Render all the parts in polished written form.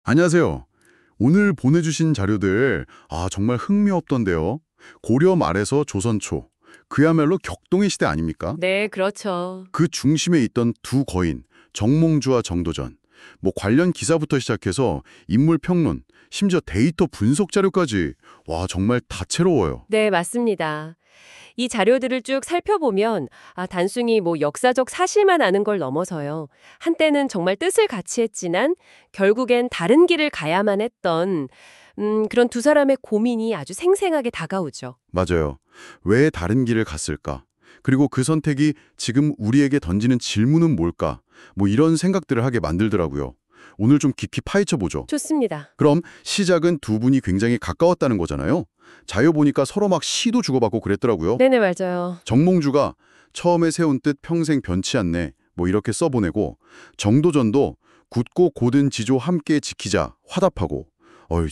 안녕하세요. 오늘 보내주신 자료들, 정말 흥미없던데요. 고려 말에서 조선 초, 그야말로 격동의 시대 아닙니까? 네, 그렇죠. 그 중심에 있던 두 거인, 정몽주와 정도전, 관련 기사부터 시작해서 인물 평론, 심지어 데이터 분석 자료까지, 정말 다채로워요. 네, 맞습니다. 이 자료들을 쭉 살펴보면 단순히 역사적 사실만 아는 걸 넘어서요. 한때는 정말 뜻을 같이 했지만 결국엔 다른 길을 가야만 했던 그런 두 사람의 고민이 아주 생생하게 다가오죠. 맞아요. 왜 다른 길을 갔을까? 그리고 그 선택이 지금 우리에게 던지는 질문은 뭘까? 이런 생각들을 하게 만들더라고요. 오늘 좀 깊이 파헤쳐보죠. 좋습니다. 그럼 시작은 두 분이 굉장히 가까웠다는 거잖아요. 자료 보니까 서로 막 시도 주고받고 그랬더라고요. 네네, 맞아요. 정몽주가 처음에 세운 뜻 평생 변치 않네 이렇게 써보내고 정도전도 굳고 고든 지조 함께 지키자 화답하고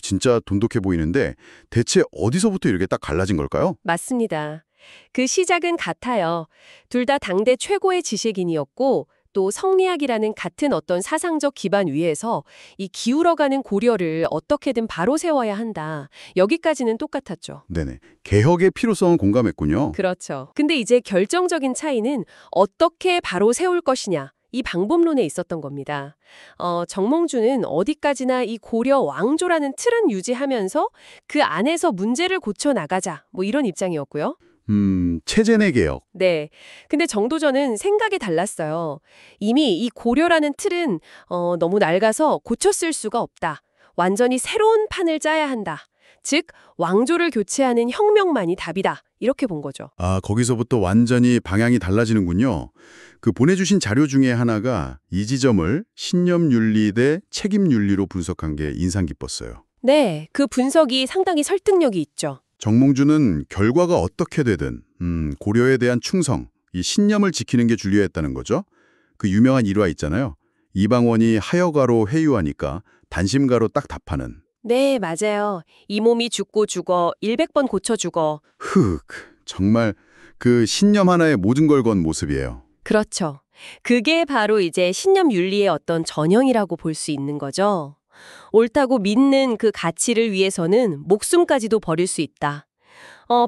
진짜 돈독해 보이는데 대체 어디서부터 이렇게 딱 갈라진 걸까요? 맞습니다. 그 시작은 같아요. 둘 다 당대 최고의 지식인이었고 또 성리학이라는 같은 어떤 사상적 기반 위에서 이 기울어가는 고려를 어떻게든 바로 세워야 한다. 여기까지는 똑같았죠. 네네. 개혁의 필요성은 공감했군요. 그렇죠. 근데 이제 결정적인 차이는 어떻게 바로 세울 것이냐. 이 방법론에 있었던 겁니다. 정몽주는 어디까지나 이 고려 왕조라는 틀은 유지하면서 그 안에서 문제를 고쳐 나가자. 이런 입장이었고요. 체제 내 개혁. 네. 근데 정도전은 생각이 달랐어요. 이미 이 고려라는 틀은 너무 낡아서 고쳐 쓸 수가 없다. 완전히 새로운 판을 짜야 한다. 즉, 왕조를 교체하는 혁명만이 답이다. 이렇게 본 거죠. 거기서부터 완전히 방향이 달라지는군요. 그 보내주신 자료 중에 하나가 이 지점을 신념윤리 대 책임윤리로 분석한 게 인상 깊었어요. 네, 그 분석이 상당히 설득력이 있죠. 정몽주는 결과가 어떻게 되든 고려에 대한 충성, 이 신념을 지키는 게 중요했다는 거죠. 그 유명한 일화 있잖아요. 이방원이 하여가로 회유하니까 단심가로 딱 답하는. 네, 맞아요. 이 몸이 죽고 죽어 100번 고쳐 죽어. 정말 그 신념 하나에 모든 걸 건 모습이에요. 그렇죠. 그게 바로 이제 신념 윤리의 어떤 전형이라고 볼 수 있는 거죠. 옳다고 믿는 그 가치를 위해서는 목숨까지도 버릴 수 있다.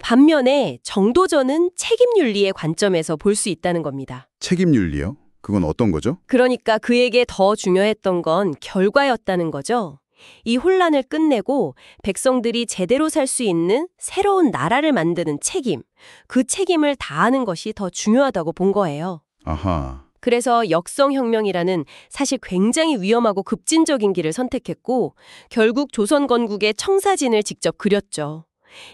반면에 정도전은 책임 윤리의 관점에서 볼 수 있다는 겁니다. 책임윤리요? 그건 어떤 거죠? 그러니까 그에게 더 중요했던 건 결과였다는 거죠. 이 혼란을 끝내고 백성들이 제대로 살 수 있는 새로운 나라를 만드는 책임, 그 책임을 다하는 것이 더 중요하다고 본 거예요. 아하. 그래서 역성혁명이라는 사실 굉장히 위험하고 급진적인 길을 선택했고 결국 조선 건국의 청사진을 직접 그렸죠.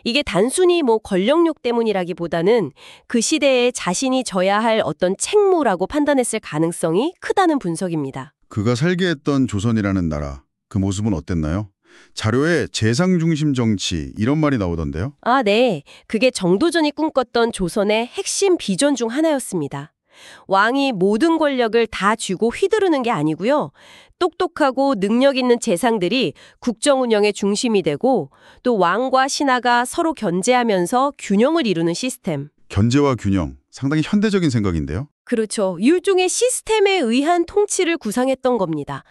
이게 단순히 권력욕 때문이라기보다는 그 시대에 자신이 져야 할 어떤 책무라고 판단했을 가능성이 크다는 분석입니다. 그가 살게 했던 조선이라는 나라, 그 모습은 어땠나요? 자료에 재상 중심 정치 이런 말이 나오던데요. 네. 그게 정도전이 꿈꿨던 조선의 핵심 비전 중 하나였습니다. 왕이 모든 권력을 다 쥐고 휘두르는 게 아니고요. 똑똑하고 능력 있는 재상들이 국정 운영의 중심이 되고 또 왕과 신하가 서로 견제하면서 균형을 이루는 시스템. 견제와 균형, 상당히 현대적인 생각인데요. 그렇죠. 일종의 시스템에 의한 통치를 구상했던 겁니다.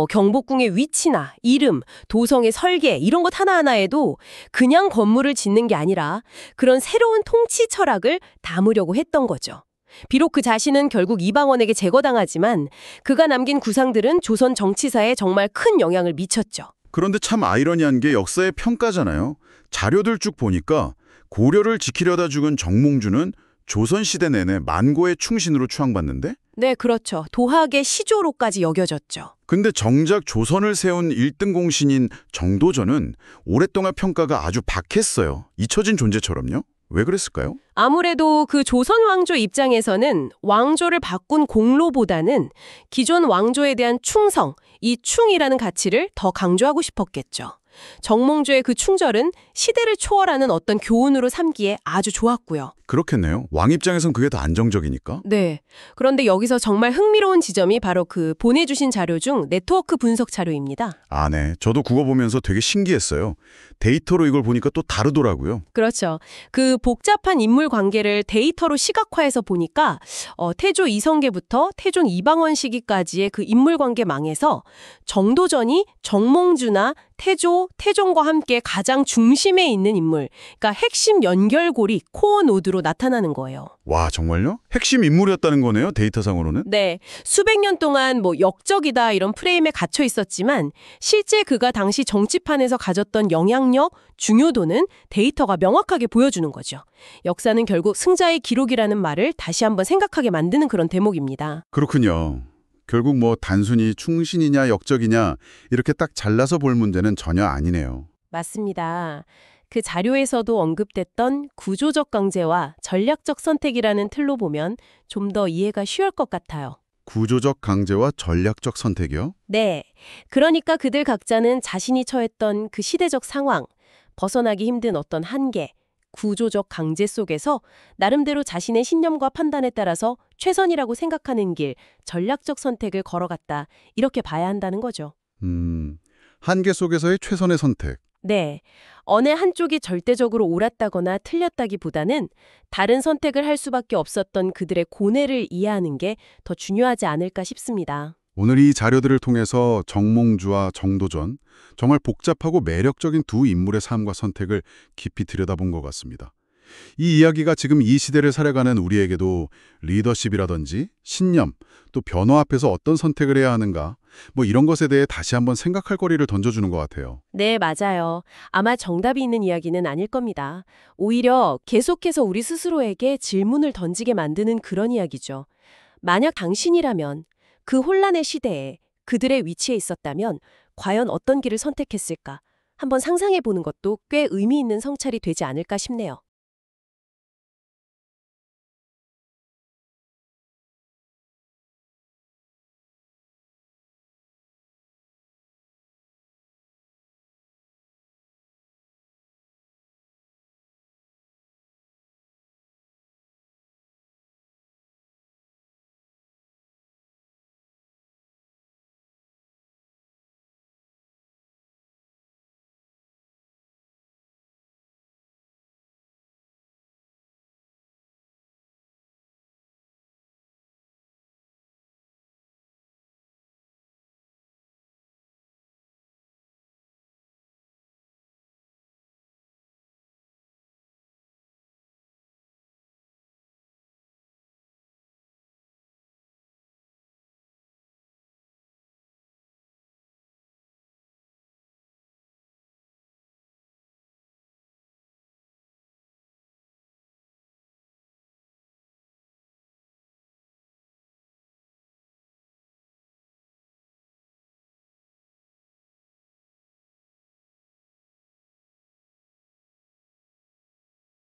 경복궁의 위치나 이름, 도성의 설계 이런 것 하나하나에도 그냥 건물을 짓는 게 아니라 그런 새로운 통치 철학을 담으려고 했던 거죠. 비록 그 자신은 결국 이방원에게 제거당하지만 그가 남긴 구상들은 조선 정치사에 정말 큰 영향을 미쳤죠. 그런데 참 아이러니한 게 역사의 평가잖아요. 자료들 쭉 보니까 고려를 지키려다 죽은 정몽주는 조선시대 내내 만고의 충신으로 추앙받는데? 네, 그렇죠. 도학의 시조로까지 여겨졌죠. 근데 정작 조선을 세운 1등 공신인 정도전은 오랫동안 평가가 아주 박했어요. 잊혀진 존재처럼요. 왜 그랬을까요? 아무래도 그 조선 왕조 입장에서는 왕조를 바꾼 공로보다는 기존 왕조에 대한 충성, 이 충이라는 가치를 더 강조하고 싶었겠죠. 정몽주의 그 충절은 시대를 초월하는 어떤 교훈으로 삼기에 아주 좋았고요. 그렇겠네요. 왕 입장에선 그게 더 안정적이니까. 네. 그런데 여기서 정말 흥미로운 지점이 바로 그 보내주신 자료 중 네트워크 분석 자료입니다. 아, 네. 저도 그거 보면서 되게 신기했어요. 데이터로 이걸 보니까 또 다르더라고요. 그렇죠. 그 복잡한 인물 관계를 데이터로 시각화해서 보니까 태조 이성계부터 태종 이방원 시기까지의 그 인물 관계망에서 정도전이 정몽주나 태조, 태종과 함께 가장 중심에 있는 인물, 그러니까 핵심 연결고리, 코어 노드로 나타나는 거예요. 와, 정말요? 핵심 인물이었다는 거네요, 데이터상으로는? 네, 수백 년 동안 뭐 역적이다 이런 프레임에 갇혀 있었지만 실제 그가 당시 정치판에서 가졌던 영향력, 중요도는 데이터가 명확하게 보여주는 거죠. 역사는 결국 승자의 기록이라는 말을 다시 한번 생각하게 만드는 그런 대목입니다. 그렇군요. 결국 뭐 단순히 충신이냐 역적이냐 이렇게 딱 잘라서 볼 문제는 전혀 아니네요. 맞습니다. 그 자료에서도 언급됐던 구조적 강제와 전략적 선택이라는 틀로 보면 좀 더 이해가 쉬울 것 같아요. 구조적 강제와 전략적 선택이요? 네. 그러니까 그들 각자는 자신이 처했던 그 시대적 상황, 벗어나기 힘든 어떤 한계, 구조적 강제 속에서 나름대로 자신의 신념과 판단에 따라서 최선이라고 생각하는 길, 전략적 선택을 걸어갔다. 이렇게 봐야 한다는 거죠. 한계 속에서의 최선의 선택. 네. 어느 한쪽이 절대적으로 옳았다거나 틀렸다기보다는 다른 선택을 할 수밖에 없었던 그들의 고뇌를 이해하는 게 더 중요하지 않을까 싶습니다. 오늘 이 자료들을 통해서 정몽주와 정도전, 정말 복잡하고 매력적인 두 인물의 삶과 선택을 깊이 들여다본 것 같습니다. 이 이야기가 지금 이 시대를 살아가는 우리에게도 리더십이라든지 신념, 또 변화 앞에서 어떤 선택을 해야 하는가, 뭐 이런 것에 대해 다시 한번 생각할 거리를 던져주는 것 같아요. 네, 맞아요. 아마 정답이 있는 이야기는 아닐 겁니다. 오히려 계속해서 우리 스스로에게 질문을 던지게 만드는 그런 이야기죠. 만약 당신이라면 그 혼란의 시대에 그들의 위치에 있었다면 과연 어떤 길을 선택했을까? 한번 상상해 보는 것도 꽤 의미 있는 성찰이 되지 않을까 싶네요.